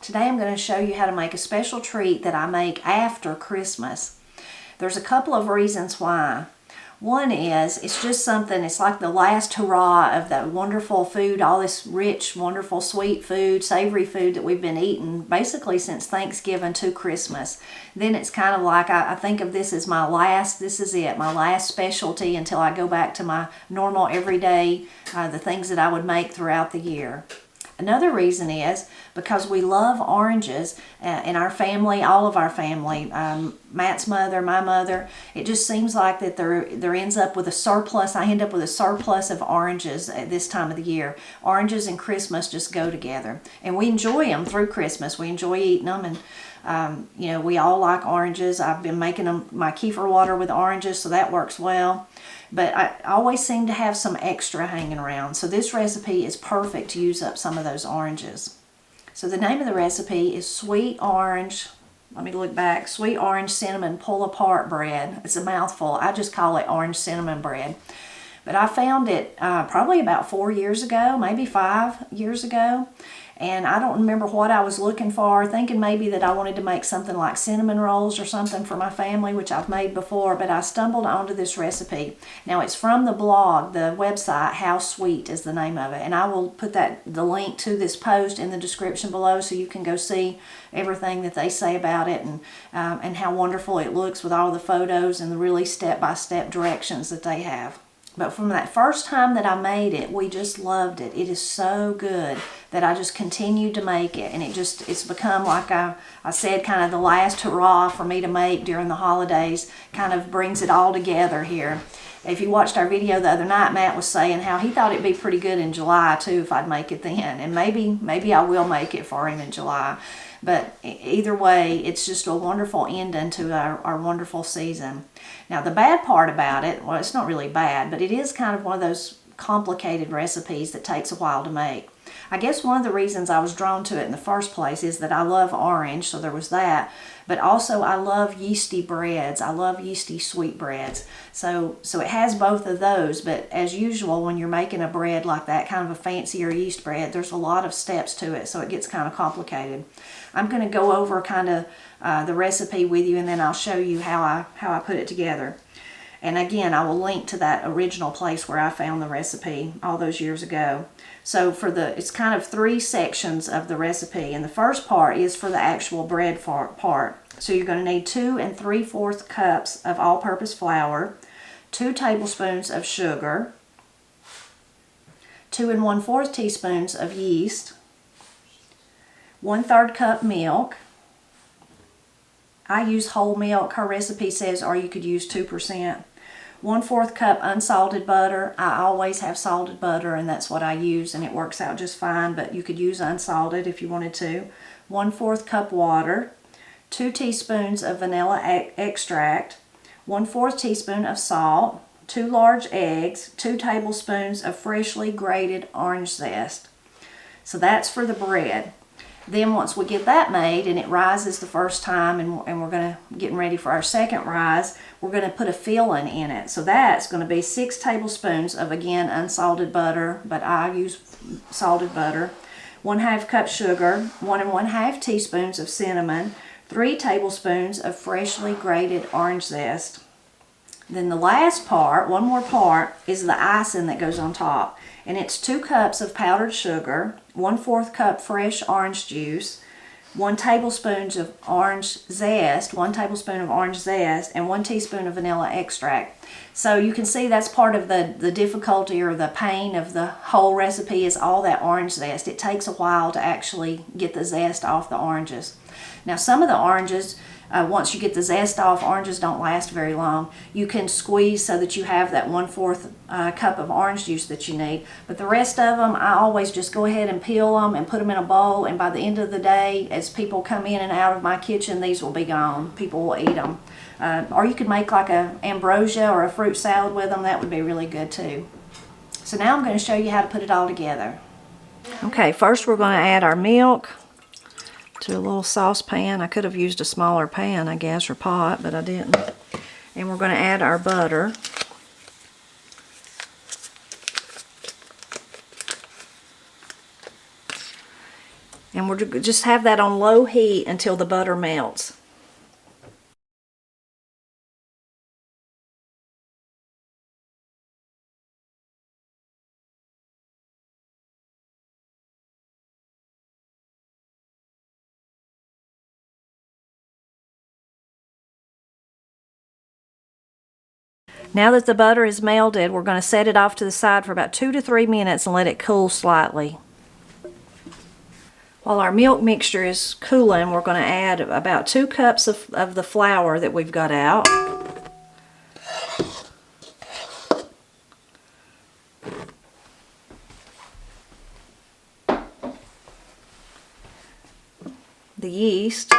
Today I'm going to show you how to make a special treat that I make after Christmas. There's a couple of reasons why. One is, it's just something, it's like the last hurrah of that wonderful food, all this rich, wonderful, sweet food, savory food that we've been eating basically since Thanksgiving to Christmas. Then it's kind of like, I think of this as my last, this is it, my last specialty until I go back to my normal everyday, the things that I would make throughout the year. Another reason is because we love oranges in our family, all of our family, Matt's mother, my mother. It just seems like that there ends up with a surplus. I end up with a surplus of oranges at this time of the year. Oranges and Christmas just go together. And we enjoy them through Christmas. We enjoy eating them, and you know, we all like oranges. I've been making my kefir water with oranges, so that works well. But I always seem to have some extra hanging around. So this recipe is perfect to use up some of those oranges. So the name of the recipe is sweet orange, let me look back, sweet orange cinnamon pull apart bread. It's a mouthful. I just call it orange cinnamon bread. But I found it probably about 4 years ago, maybe 5 years ago. And I don't remember what I was looking for, thinking maybe that I wanted to make something like cinnamon rolls or something for my family, which I've made before, but I stumbled onto this recipe. Now it's from the blog, the website, How Sweet is the name of it. And I will put the link to this post in the description below so you can go see everything that they say about it and how wonderful it looks with all the photos and the really step-by-step directions that they have. But from that first time that I made it, we just loved it. It is so good that I just continued to make it. And it's become, like I said, kind of the last hurrah for me to make during the holidays. Kind of brings it all together here. If you watched our video the other night, Matt was saying how he thought it'd be pretty good in July too if I'd make it then. And maybe I will make it for him in July. But either way, it's just a wonderful ending to our wonderful season. Now, the bad part about it, well, it's not really bad, but it is kind of one of those complicated recipes that takes a while to make. I guess one of the reasons I was drawn to it in the first place is that I love orange, so there was that. But also I love yeasty breads. I love yeasty sweet breads. So it has both of those, but as usual, when you're making a bread like that, kind of a fancier yeast bread, there's a lot of steps to it, so it gets kind of complicated. I'm going to go over kind of the recipe with you, and then I'll show you how I put it together. And again, I will link to that original place where I found the recipe all those years ago. So it's kind of 3 sections of the recipe. And the first part is for the actual bread part. So you're going to need 2 3/4 cups of all-purpose flour, 2 tablespoons of sugar, 2 1/4 teaspoons of yeast, 1/3 cup milk. I use whole milk. Her recipe says, or you could use 2%. 1/4 cup unsalted butter. I always have salted butter, and that's what I use, and it works out just fine, but you could use unsalted if you wanted to. 1/4 cup water, 2 teaspoons of vanilla extract, 1/4 teaspoon of salt, 2 large eggs, 2 tablespoons of freshly grated orange zest. So that's for the bread. Then once we get that made and it rises the first time, and we're getting ready for our second rise, we're going to put a filling in it. So that's going to be 6 tablespoons of, again, unsalted butter, but I use salted butter, 1/2 cup sugar, 1 1/2 teaspoons of cinnamon, 3 tablespoons of freshly grated orange zest. Then the last part, one more part, is the icing that goes on top. And it's 2 cups of powdered sugar, 1/4 cup fresh orange juice, 1 tablespoon of orange zest, 1 tablespoon of orange zest, and 1 teaspoon of vanilla extract. So you can see that's part of the difficulty or the pain of the whole recipe is all that orange zest. It takes a while to actually get the zest off the oranges. Now some of the oranges, once you get the zest off, oranges don't last very long. You can squeeze so that you have that 1/4 cup of orange juice that you need. But the rest of them, I always just go ahead and peel them and put them in a bowl. And by the end of the day, as people come in and out of my kitchen, these will be gone. People will eat them. Or you could make like a ambrosia or a fruit salad with them. That would be really good too. So now I'm going to show you how to put it all together. Okay, first we're going to add our milk to a little saucepan. I could have used a smaller pan, I guess, or pot, but I didn't. And we're going to add our butter. And we'll just have that on low heat until the butter melts. Now that the butter is melted, we're going to set it off to the side for about 2 to 3 minutes and let it cool slightly. While our milk mixture is cooling, we're going to add about 2 cups of the flour that we've got out. The yeast.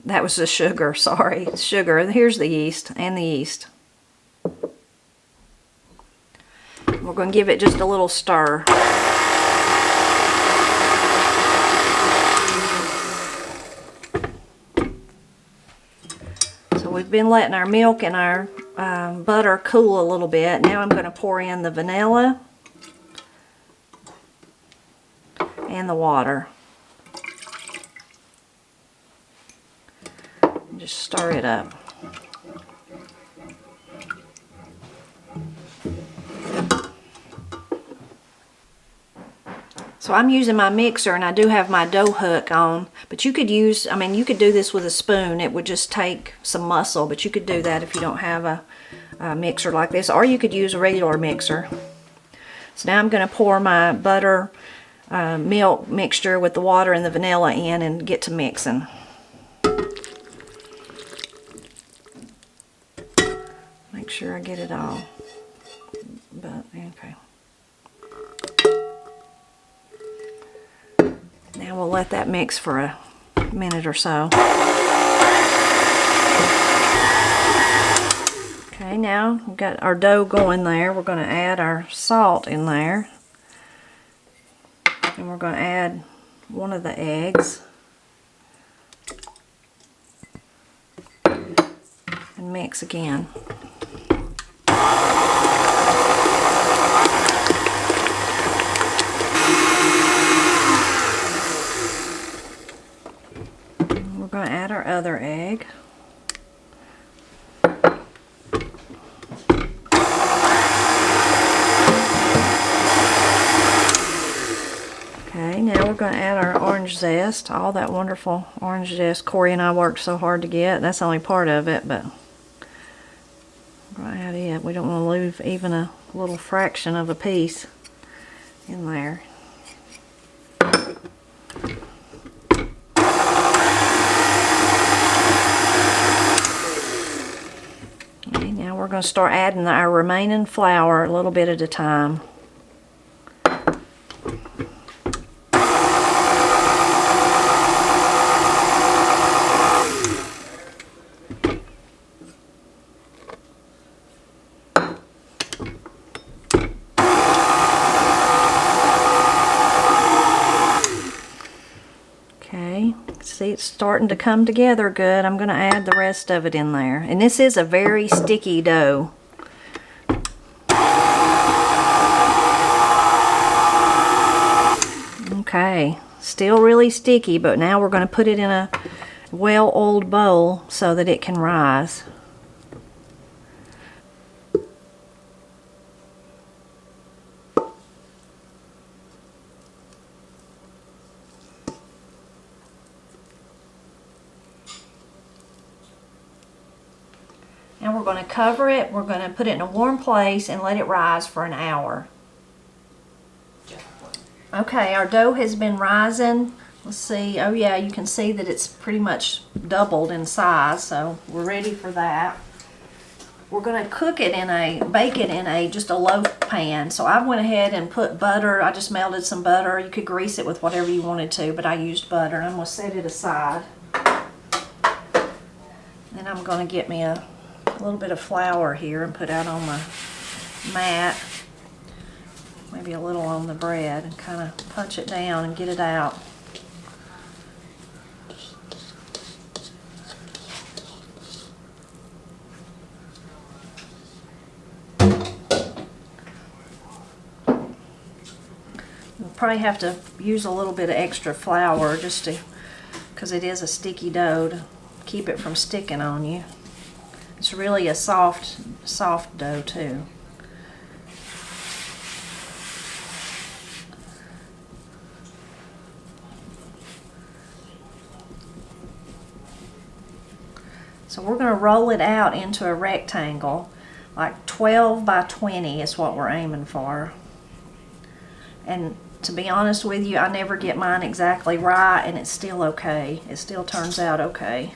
That was the sugar, sorry. Sugar. Here's the yeast and the yeast. We're going to give it just a little stir. So we've been letting our milk and our butter cool a little bit. Now I'm going to pour in the vanilla and the water. Just stir it up. So I'm using my mixer, and I do have my dough hook on, but you could use, I mean, you could do this with a spoon. It would just take some muscle, but you could do that if you don't have a mixer like this, or you could use a regular mixer. So now I'm going to pour my butter milk mixture with the water and the vanilla in and get to mixing. Make sure I get it all. But okay. Now we'll let that mix for a minute or so. Okay, now we've got our dough going there. We're going to add our salt in there. And we're going to add one of the eggs. And mix again. We're going to add our other egg. Okay, now we're going to add our orange zest, all that wonderful orange zest Corey and I worked so hard to get. That's only part of it, but we're going to add it. We don't want to leave even a little fraction of a piece in there. Okay, now we're going to start adding our remaining flour a little bit at a time. See, it's starting to come together good. I'm going to add the rest of it in there. And this is a very sticky dough. Okay, still really sticky, but now we're going to put it in a well-oiled bowl so that it can rise. Now we're going to cover it, we're going to put it in a warm place and let it rise for an hour. Okay, our dough has been rising. Let's see, oh yeah, you can see that it's pretty much doubled in size, so we're ready for that. We're going to cook it bake it in just a loaf pan. So I went ahead and put butter, I just melted some butter. You could grease it with whatever you wanted to, but I used butter. I'm going to set it aside. Then I'm going to get me a little bit of flour here and put out on my mat, maybe a little on the bread, and kind of punch it down and get it out. We'll probably have to use a little bit of extra flour just to, because it is a sticky dough, to keep it from sticking on you. It's really a soft dough too. So we're going to roll it out into a rectangle, like 12 by 20 is what we're aiming for. And to be honest with you, I never get mine exactly right, and it's still okay. It still turns out okay.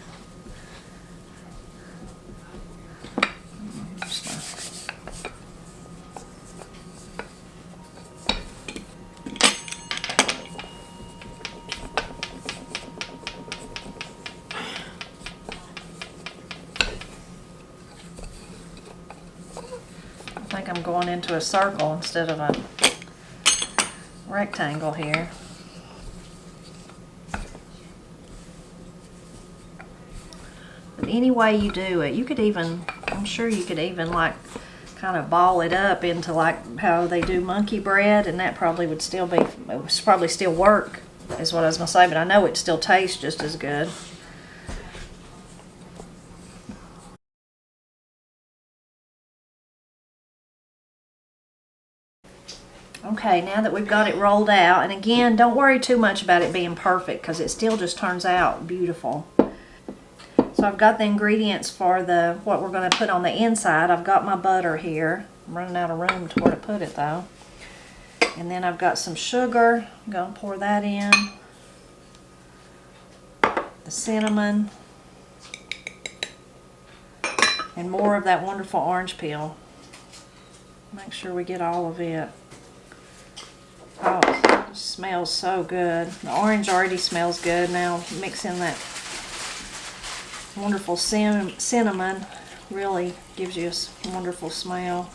I think I'm going into a circle instead of a rectangle here. But any way you do it, you could even, I'm sure you could even like kind of ball it up into like how they do monkey bread, and that probably would still be, it would probably still work, is what I was going to say, but I know it still tastes just as good. Okay, now that we've got it rolled out, and again, don't worry too much about it being perfect because it still just turns out beautiful. So I've got the ingredients for what we're going to put on the inside. I've got my butter here. I'm running out of room to where to put it though. And then I've got some sugar. I'm going to pour that in. The cinnamon. And more of that wonderful orange peel. Make sure we get all of it. Oh, it smells so good. The orange already smells good. Now mix in that wonderful cinnamon. Really gives you a wonderful smell.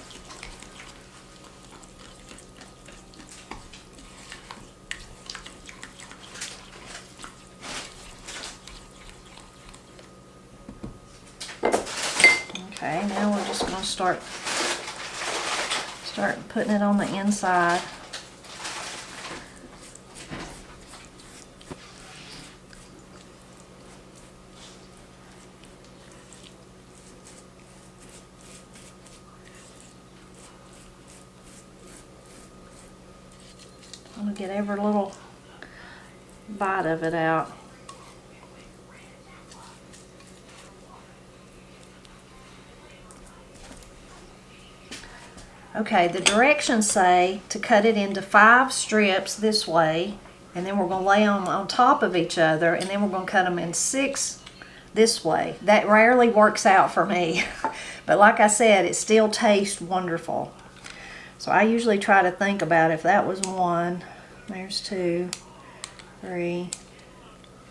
Okay, now we're just going to start putting it on the inside. I'm going to get every little bite of it out. Okay, the directions say to cut it into 5 strips this way, and then we're going to lay them on top of each other, and then we're going to cut them in 6 this way. That rarely works out for me, but like I said, it still tastes wonderful. So I usually try to think about if that was 1, there's 2, 3,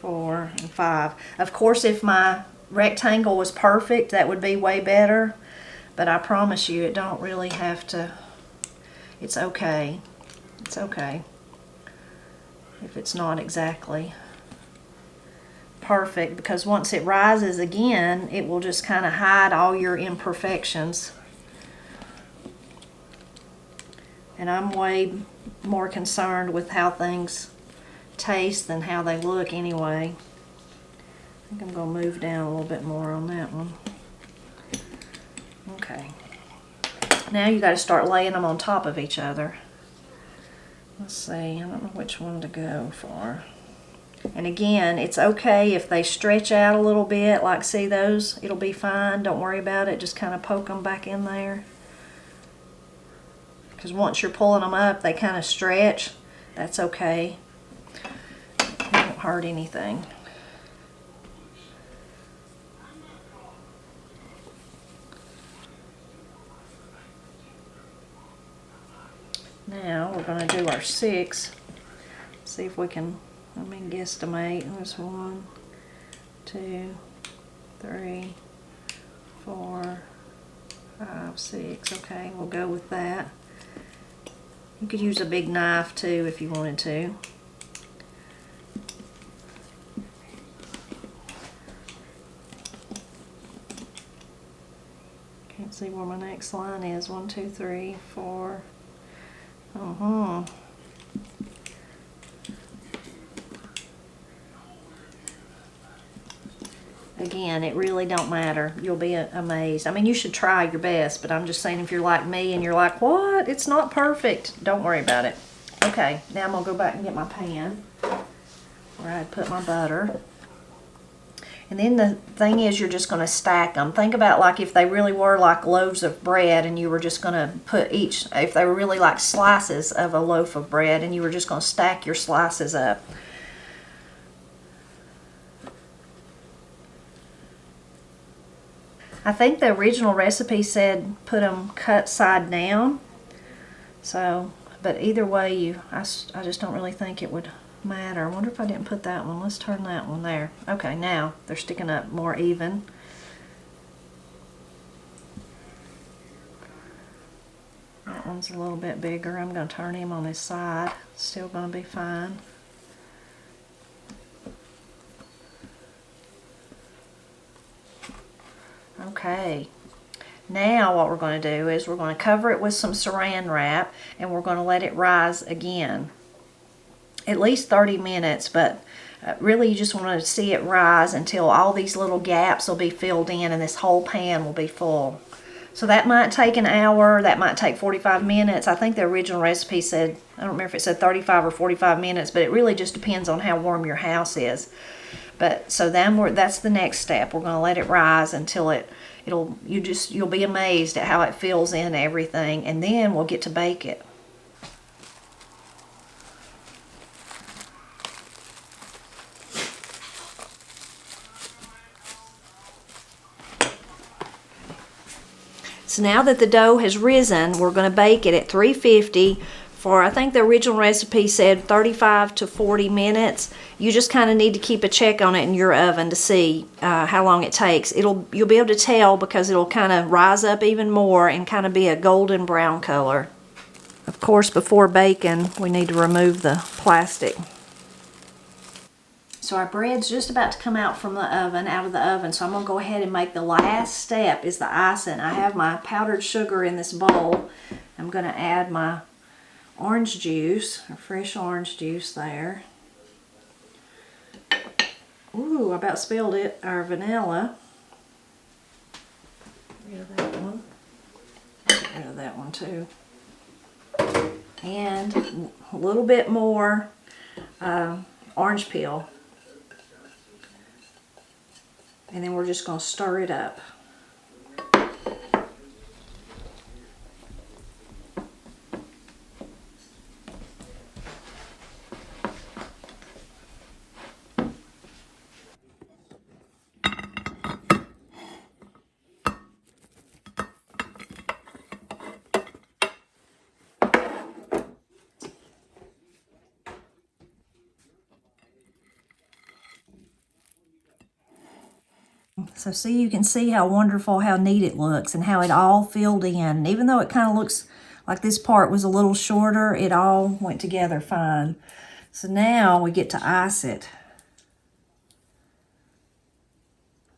4, and 5. Of course, if my rectangle was perfect, that would be way better. But I promise you, it don't really have to. It's okay. It's okay if it's not exactly perfect, because once it rises again, it will just kind of hide all your imperfections. And I'm way more concerned with how things taste than how they look anyway. I think I'm going to move down a little bit more on that one. Okay. Now you got to start laying them on top of each other. Let's see, I don't know which one to go for. And again, it's okay if they stretch out a little bit, like see those, it'll be fine. Don't worry about it, just kind of poke them back in there. Because once you're pulling them up, they kind of stretch. That's okay. It won't hurt anything. Now we're going to do our 6. See if we can, let me guesstimate. There's 1, 2, 3, 4, 5, 6. Okay, we'll go with that. You could use a big knife too if you wanted to. Can't see where my next line is. 1, 2, 3, 4. Again, it really don't matter. You'll be amazed. I mean, you should try your best, but I'm just saying if you're like me and you're like, what? It's not perfect. Don't worry about it. Okay, now I'm going to go back and get my pan where I'd put my butter. And then the thing is, you're just going to stack them. Think about like if they really were like loaves of bread and you were just going to put each, if they were really like slices of a loaf of bread and you were just going to stack your slices up. I think the original recipe said put them cut side down. So, but either way, I just don't really think it would matter. I wonder if I didn't put that one. Let's turn that one there. Okay, now they're sticking up more even. That one's a little bit bigger. I'm going to turn him on his side. Still going to be fine. Okay, now what we're going to do is we're going to cover it with some saran wrap and we're going to let it rise again. At least 30 minutes, but really you just want to see it rise until all these little gaps will be filled in and this whole pan will be full. So that might take an hour, that might take 45 minutes. I think the original recipe said, I don't remember if it said 35 or 45 minutes, but it really just depends on how warm your house is. But so then that's the next step. We're going to let it rise until you'll be amazed at how it fills in everything, and then we'll get to bake it. So now that the dough has risen, we're going to bake it at 350 for, I think the original recipe said 35 to 40 minutes. You just kind of need to keep a check on it in your oven to see how long it takes. You'll be able to tell because it'll kind of rise up even more and kind of be a golden brown color. Of course, before baking, we need to remove the plastic. So our bread's just about to come out of the oven, so I'm going to go ahead and make the last step is the icing. I have my powdered sugar in this bowl. I'm going to add my orange juice, or fresh orange juice there. Ooh, I about spilled it. Our vanilla. Get rid of that one. Get rid of that one too. And a little bit more orange peel. And then we're just going to stir it up. So see, you can see how wonderful, how neat it looks and how it all filled in. And even though it kind of looks like this part was a little shorter, it all went together fine. So now we get to ice it.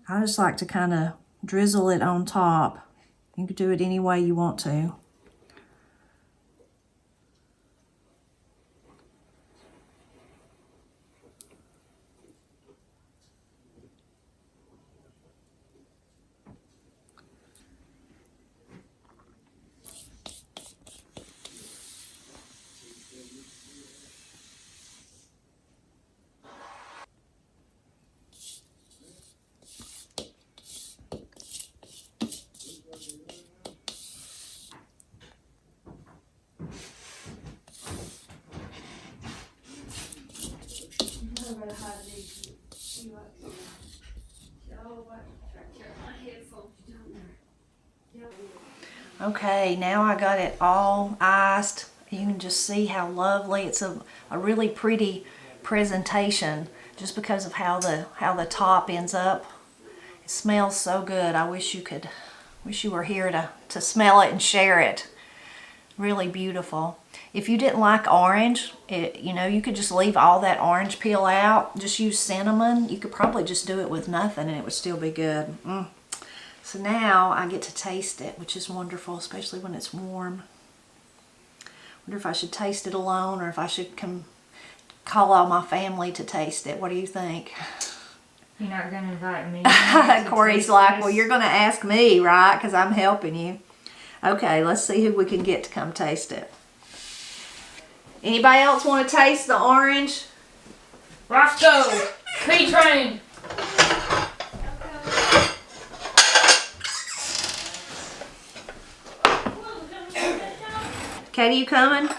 I just like to kind of drizzle it on top. You can do it any way you want to. Okay, now I got it all iced. You can just see how lovely. It's a really pretty presentation just because of how the top ends up. It smells so good. I wish you were here to smell it and share it. Really beautiful. If you didn't like orange, you could just leave all that orange peel out. Just use cinnamon. You could probably just do it with nothing and it would still be good. So now I get to taste it, which is wonderful, especially when it's warm. Wonder if I should taste it alone or if I should call all my family to taste it. What do you think? You're not gonna invite me. Corey's like, well, you're gonna ask me, right? Because I'm helping you. Okay, let's see who we can get to come taste it. Anybody else want to taste the orange? Roscoe, P-Train. Katie, you coming?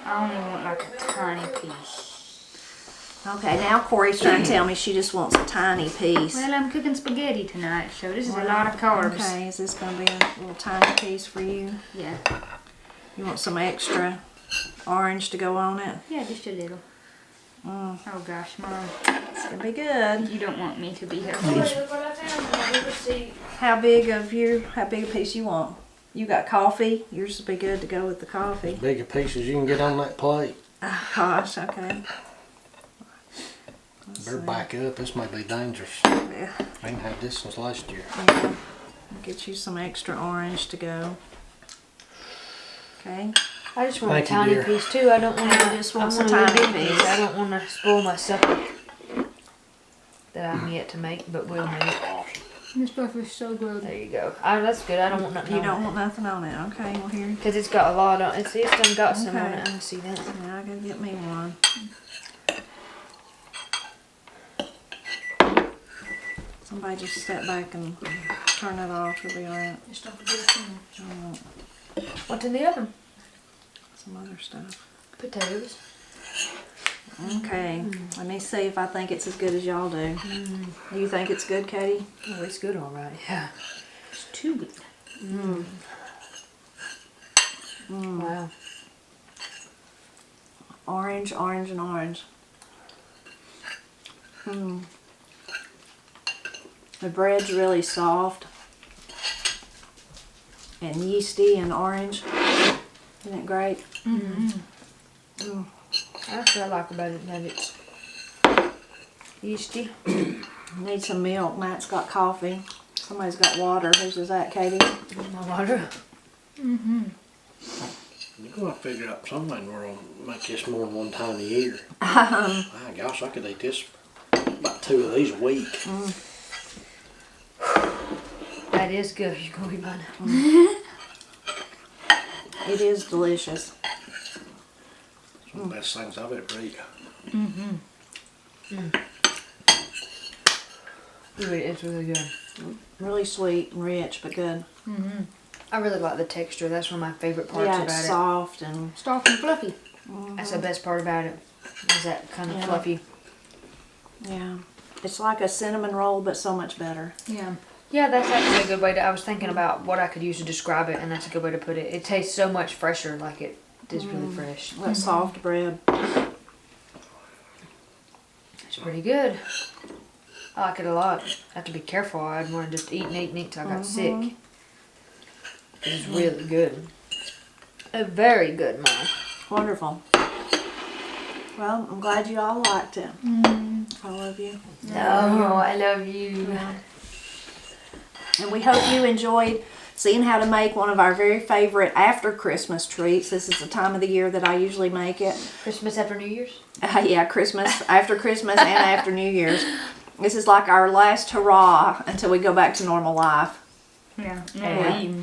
I only want like a tiny piece. Okay, now Corey's trying to tell me she just wants a tiny piece. Well, I'm cooking spaghetti tonight, so this is a lot of carbs. Okay, is this going to be a little tiny piece for you? Yeah. You want some extra orange to go on it? Yeah, just a little. Oh gosh, Mom. It's going to be good. You don't want me to be healthy. How big a piece you want? You got coffee? Yours will be good to go with the coffee. As big a piece as you can get on that plate. Oh, gosh, okay. Better back up. This may be dangerous. Yeah. I ain't had this since last year. Yeah. I'll get you some extra orange to go. Okay. I just want Thank a you, tiny dear. piece too. I don't want to. Just want a tiny piece. I don't want to spoil my supper that I'm yet to make, but will make. This stuff is so good. There you go. That's good. I don't want nothing. You don't want nothing on it. Okay, well here. Because it's got a lot on it. It's done got some on it. I can see that. Now I gotta get me one. Somebody just step back and turn it off. It'll be alright. Just don't forget what's in the oven? Some other stuff. Potatoes. Okay, let me see if I think it's as good as y'all do. Do you think it's good, Katie? Oh, it's good, all right. Yeah. It's too good. Wow. Orange, orange, and orange. The bread's really soft and yeasty and orange. Isn't it great? That's what I like about it, that it's yeasty. Need some milk. Matt's got coffee. Somebody's got water. Whose is that, Katie? My water. You're going to figure out something where I'll make this more than one time a year. My gosh, I could eat this about 2 of these a week. That is good. You're going to be mine. It is delicious. It's one of the best things I've ever eaten. It's really good. Really sweet and rich, but good. I really like the texture. That's one of my favorite parts Yeah, about it's it. soft and Soft and fluffy. That's the best part about it. Is that kind of fluffy. yeah. It's like a cinnamon roll, but so much better. Yeah. Yeah, that's actually a good way to. I was thinking about what I could use to describe it, and that's a good way to put it. It tastes so much fresher, like it is really fresh. That soft bread. It's pretty good. I like it a lot. I have to be careful. I didn't want to just eat and eat and eat till I got sick. It's really good. Very good, Mom. Wonderful. Well, I'm glad you all liked it. I love you. No, I love you. Yeah. And we hope you enjoyed seeing how to make one of our very favorite after Christmas treats. This is the time of the year that I usually make it. Christmas after New Year's? Yeah, Christmas, after Christmas and after New Year's. This is like our last hurrah until we go back to normal life. Yeah.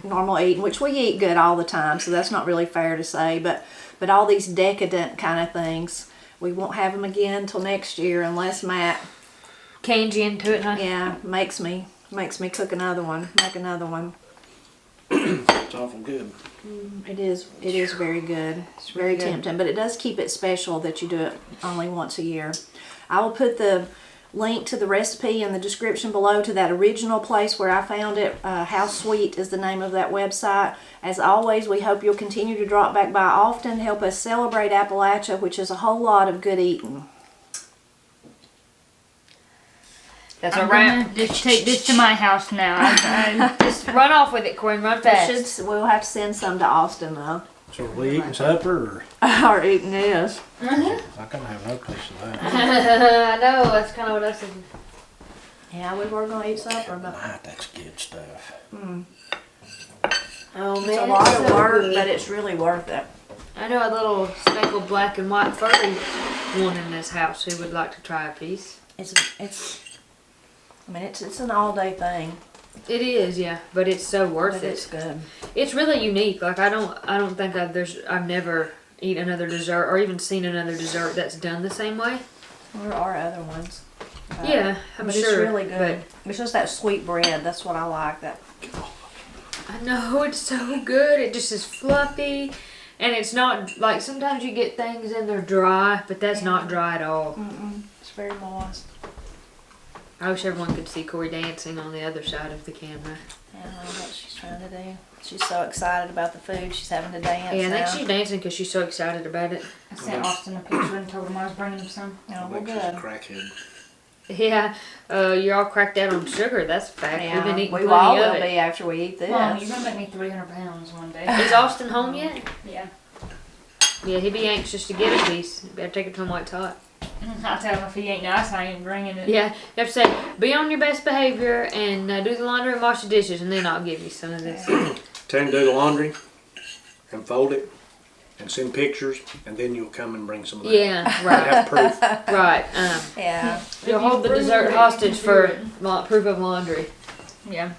Normal eating, which we eat good all the time, so that's not really fair to say. But all these decadent kind of things, we won't have them again until next year unless Matt Canes you into it, huh? Yeah, makes me cook another one, make another one. It's awful good. It is very good. It's very tempting, but it does keep it special that you do it only once a year. I will put the link to the recipe in the description below to that original place where I found it. How Sweet is the name of that website. As always, we hope you'll continue to drop back by often. Help us celebrate Appalachia, which is a whole lot of good eating. That's a wrap. Just take this to my house now. I just run off with it, Corin. Run fast. We'll have to send some to Austin though. So are we eating supper or? Or eating this. I couldn't have no piece of that. I know, that's kind of what I said. Yeah, we were going to eat supper, but That's good stuff. Oh man, it's a lot of work, but it's really worth it. I know a little speckled black and white furry one in this house who would like to try a piece. It's an all day thing, It is, yeah, but it's so worth but it. it's good. It's really unique. Like I don't think I've never eaten another dessert or even seen another dessert that's done the same way. There are other ones. Yeah, I'm but sure. it's really good. It's just that sweet bread. That's what I like. That. I know, it's so good. It just is fluffy. And it's not, like, sometimes you get things and they're dry, but that's not dry at all. It's very moist. I wish everyone could see Corey dancing on the other side of the camera. Yeah, I don't know what she's trying to do. She's so excited about the food. She's having to dance Yeah, I think now. she's dancing because she's so excited about it. I sent Austin a picture and told him I was bringing him some. Oh, I we're think she's a good. crackhead. Yeah, you're all cracked out on sugar. That's a fact. We've been eating we plenty all of will it. be after we eat this. Mom, you're gonna make me 300 pounds one day. Is Austin home yet? Yeah. Yeah, he'd be anxious to get a piece. You better take it to him while it's hot. I'll tell him if he ain't nice, I ain't bringing it. Yeah, you have to say, be on your best behavior and do the laundry and wash the dishes, and then I'll give you some of this. Tell him to do the laundry and fold it and send pictures, and then you'll come and bring some of that. Yeah, I right, have proof. right. Yeah. You'll hold the dessert hostage for proof of laundry. Yeah.